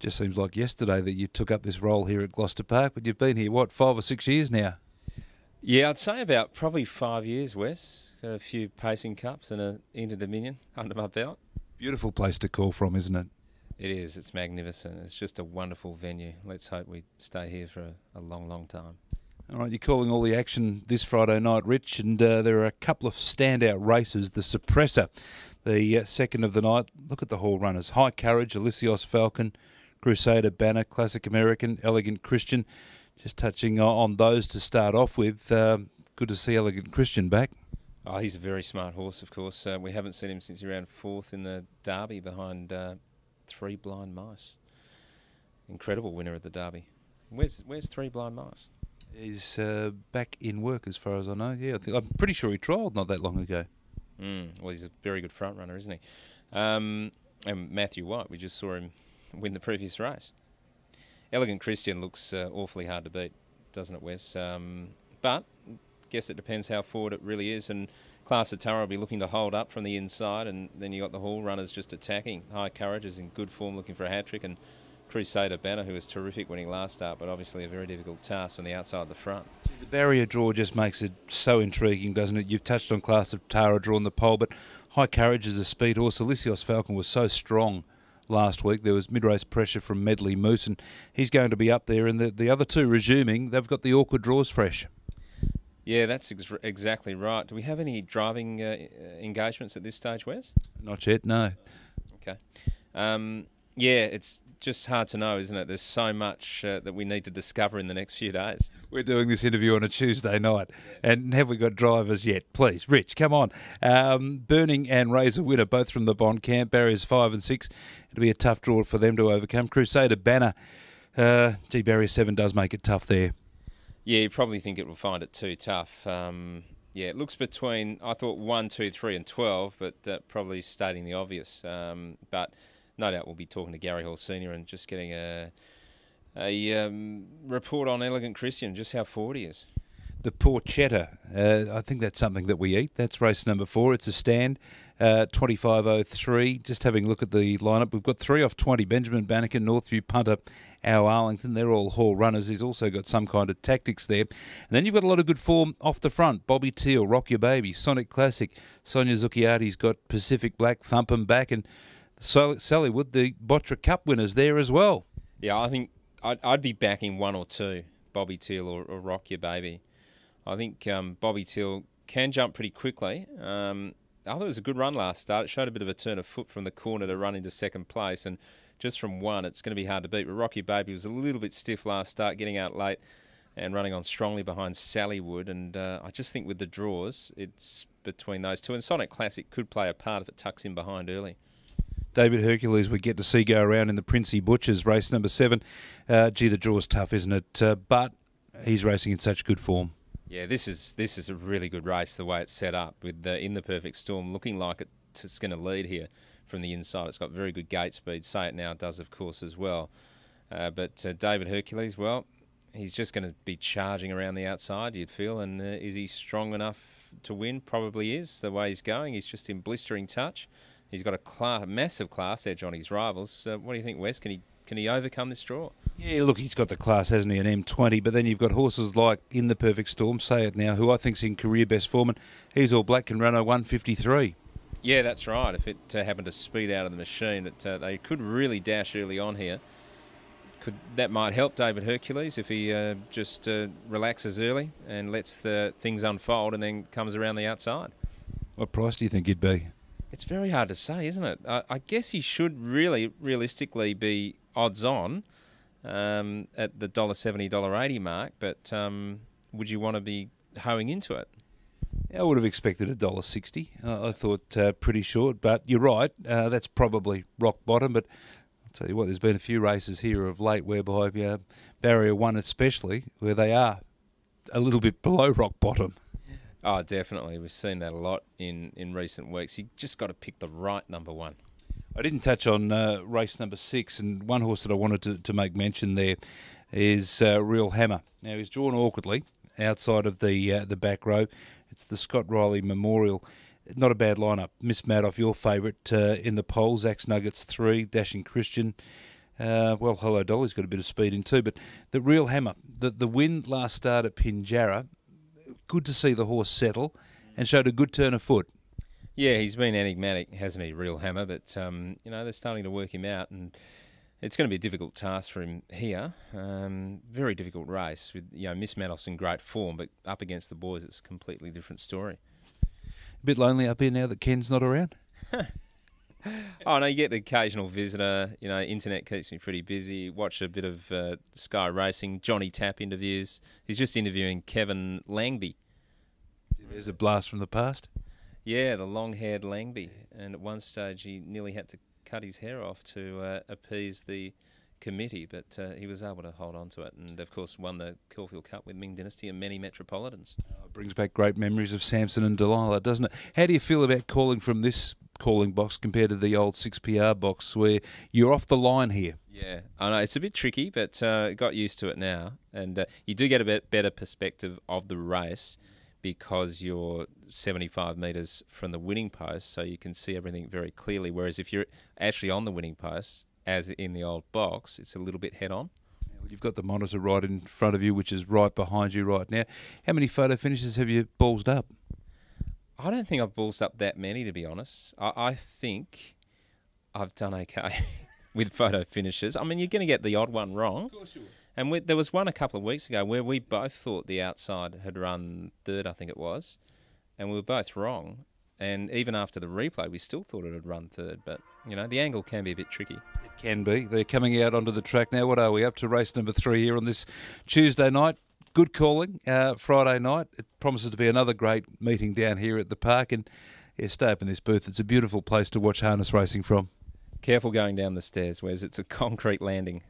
Just seems like yesterday that you took up this role here at Gloucester Park, but you've been here, what, 5 or 6 years now? Yeah, I'd say about probably 5 years, Wes. Got a few pacing cups and an Inter-Dominion under my belt. Beautiful place to call from, isn't it? It is. It's magnificent. It's just a wonderful venue. Let's hope we stay here for a long, long time. All right, you're calling all the action this Friday night, Rich, and there are a couple of standout races. The Suppressor, the second of the night. Look at the hall runners. High Courage, Elysios Falcon, Crusader Banner, Classic American, Elegant Christian. Just touching on those to start off with. Good to see Elegant Christian back. Oh, he's a very smart horse, of course. We haven't seen him since he ran fourth in the Derby behind Three Blind Mice. Incredible winner at the Derby. Where's Three Blind Mice? He's back in work as far as I know. Yeah, I'm pretty sure he trialled not that long ago. Well, he's a very good front runner, isn't he? And Matthew White, we just saw him win the previous race. Elegant Christian looks awfully hard to beat, doesn't it, Wes? But I guess it depends how forward it really is. And Class of Tara will be looking to hold up from the inside, and then you got the hall runners just attacking. High Courage is in good form, looking for a hat trick, and Crusader Banner, who was terrific winning last start, but obviously a very difficult task from the outside the front. The barrier draw just makes it so intriguing, doesn't it? You've touched on Class of Tara drawing the pole, but High Courage is a speed horse. Elysios Falcon was so strong last week. There was mid-race pressure from Medley Moose, and he's going to be up there. And the other two resuming, they've got the awkward draws fresh. Yeah, that's exactly right. Do we have any driving engagements at this stage, Wes? Not yet, no. Okay. Yeah, it's just hard to know, isn't it? There's so much that we need to discover in the next few days. We're doing this interview on a Tuesday night, and have we got drivers yet? Please, Rich, come on. Burning and Razor winner, both from the Bond camp. Barriers 5 and 6. It'll be a tough draw for them to overcome. Crusader Banner. Barrier 7 does make it tough there. Yeah, you probably think it will find it too tough. Yeah, it looks between, I thought 1, 2, 3 and 12, but probably stating the obvious. But no doubt we'll be talking to Gary Hall Sr. and just getting a report on Elegant Christian, just how forward he is. The Porchetta, I think that's something that we eat. That's race number 4. It's a stand, 25.03. Just having a look at the lineup, we've got 3 off 20. Benjamin Bannikin, Northview Punter, Our Arlington. They're all hall runners. He's also got some kind of tactics there. And then you've got a lot of good form off the front. Bobby Teal, Rock Your Baby, Sonic Classic. Sonia Zucchiati's got Pacific Black, Thump 'em Back, and Sallywood, the Botra Cup winners there as well. Yeah, I think I'd be backing 1 or 2, Bobby Teal or Rock Your Baby. I think Bobby Teal can jump pretty quickly. I thought it was a good run last start. It showed a bit of a turn of foot from the corner to run into second place, and just from 1, it's going to be hard to beat. But Rock Your Baby was a little bit stiff last start, getting out late and running on strongly behind Sallywood. And I just think with the draws, it's between those two. And Sonic Classic could play a part if it tucks in behind early. David Hercules we get to see go around in the Princey Butchers, race number 7. Gee, the draw's tough, isn't it? But he's racing in such good form. Yeah, this is a really good race, the way it's set up, with In the Perfect Storm looking like it's going to lead here from the inside. It's got very good gate speed. Say It Now does, of course, as well. But David Hercules, well, he's just going to be charging around the outside, you'd feel. And is he strong enough to win? Probably is, the way he's going. He's just in blistering touch. He's got a massive class edge on his rivals. What do you think, Wes? Can he overcome this draw? Yeah, look, he's got the class, hasn't he, an M20, but then you've got horses like In the Perfect Storm, Say It Now, who I think's in career best form, and he's all black, can run a 153. Yeah, that's right. If it happened to speed out of the machine, they could really dash early on here. That might help David Hercules if he just relaxes early and lets things unfold and then comes around the outside. What price do you think he'd be? It's very hard to say, isn't it? I guess he should realistically be odds on at the $1.70, $1.80 mark, but would you want to be hoeing into it? Yeah, I would have expected $1.60. I thought pretty short, but you're right. That's probably rock bottom, but I'll tell you what, there's been a few races here of late whereby Barrier 1 especially, where they are a little bit below rock bottom. Oh, definitely. We've seen that a lot in recent weeks. You just got to pick the right number 1. I didn't touch on race number 6, and one horse that I wanted to make mention there is Real Hammer. Now, he's drawn awkwardly outside of the back row. It's the Scott Riley Memorial. Not a bad lineup. Miss Madoff, your favourite in the polls. Axe Nuggets 3, Dashing Christian, Well, Hello Dolly's got a bit of speed in too, but the real hammer, the win last start at Pinjarra, good to see the horse settle and showed a good turn of foot. Yeah, he's been enigmatic, hasn't he, Real Hammer? But, they're starting to work him out, and it's going to be a difficult task for him here. Very difficult race with, Miss Manos in great form, but up against the boys, it's a completely different story. A bit lonely up here now that Ken's not around? Oh, no, you get the occasional visitor. Internet keeps me pretty busy. Watch a bit of Sky Racing, Johnny Tapp interviews. He's just interviewing Kevin Langby. There's a blast from the past. Yeah, the long-haired Langby. And at one stage, he nearly had to cut his hair off to appease the committee, but he was able to hold on to it. And, of course, won the Caulfield Cup with Ming Dynasty and many Metropolitans. It brings back great memories of Samson and Delilah, doesn't it? How do you feel about calling from this calling box compared to the old 6PR box where you're off the line here? Yeah, I know it's a bit tricky, but got used to it now. And you do get a bit better perspective of the race because you're 75 metres from the winning post, so you can see everything very clearly. Whereas if you're actually on the winning post, as in the old box, it's a little bit head-on. You've got the monitor right in front of you, which is right behind you right now. How many photo finishes have you ballsed up? I don't think I've ballsed up that many, to be honest. I think I've done okay with photo finishes. I mean, you're going to get the odd one wrong. Of course you will. And there was one a couple of weeks ago where we both thought the outside had run third, I think it was, and we were both wrong. And even after the replay, we still thought it had run third. But, the angle can be a bit tricky. It can be. They're coming out onto the track now. What are we up to? Race number 3 here on this Tuesday night. Good calling. Friday night. It promises to be another great meeting down here at the park. And stay up in this booth. It's a beautiful place to watch harness racing from. Careful going down the stairs, Wes. It's a concrete landing.